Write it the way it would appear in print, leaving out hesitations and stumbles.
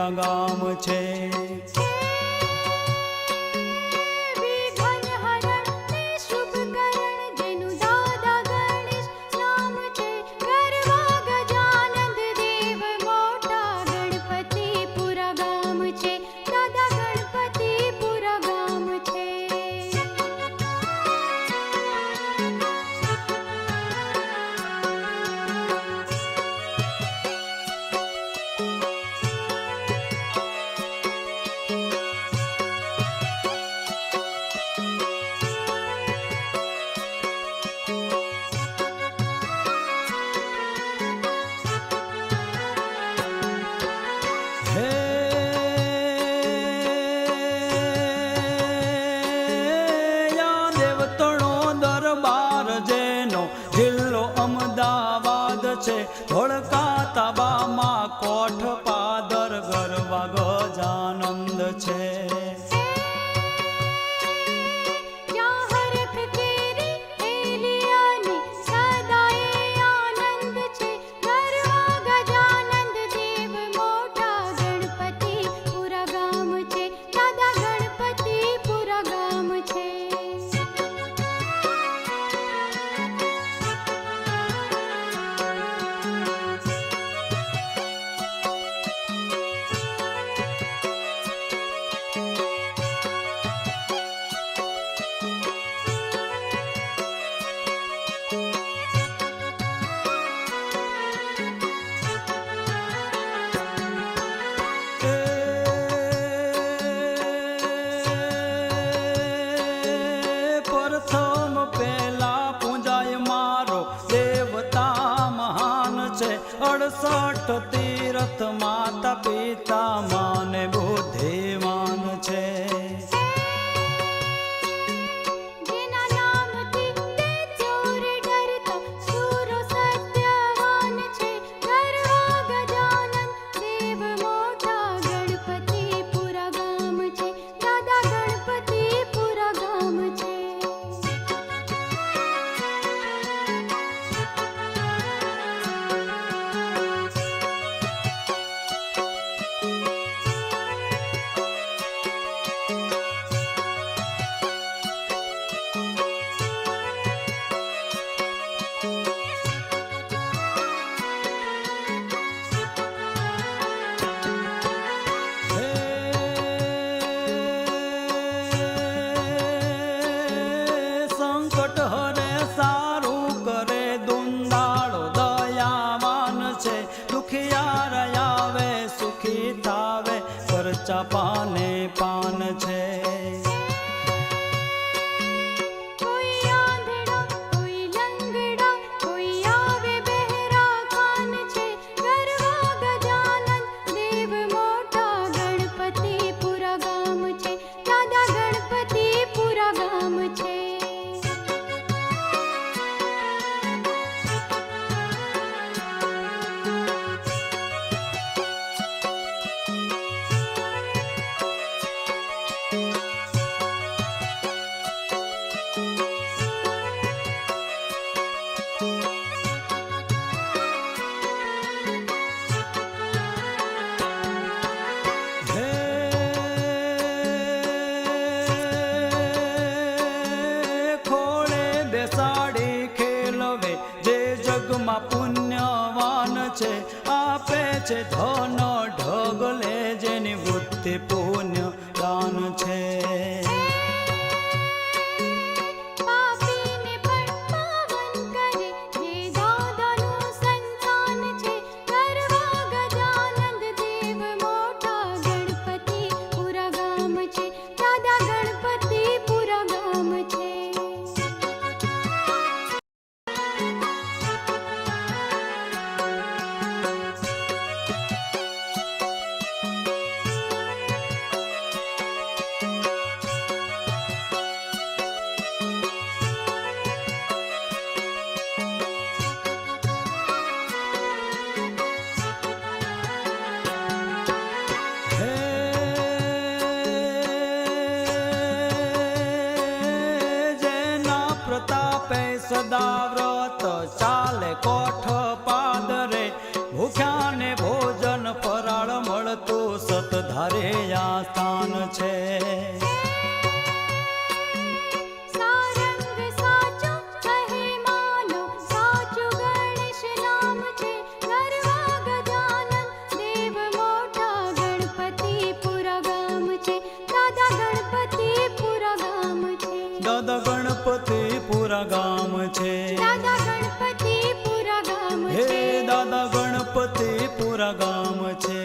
પૂરા ગામ છે। ધોળકા તાબામાં કોઠ પાદર ગરવા ગજાનંદ છે। अड़सठ तीर्थ माता पिता माने बुद्धिमान छे। पाने पान छे। कोई आंधळा कोई लंगड़ा कोई आवे बहरा कान छे। गरवा गजानन देव मोटा गणपति पूरा गाम छे। दादा गणपति पूरा गाम छे। पुण्यवान छे आपे छे धन ढगले जेनी वृत्ति पुण्य दान छे। सदा व्रत चाले कोठ पादरे भूख्या ने भोजन फराळ मळतुं। સ્થાન છે. સારંગ સાચું કહે માનો સાચું ગણેશ નામ છે. ગરવા ગજાનન દેવ મોટા ગણપતિપુરા ગામ છે. દાદા ગણપતિપુરા ગામ છે. દાદા ગણપતિપુરા ગામ છે. દાદા ગણપતિપુરા ગામ હે છે. દાદા ગણપતિપુરા ગામ છે.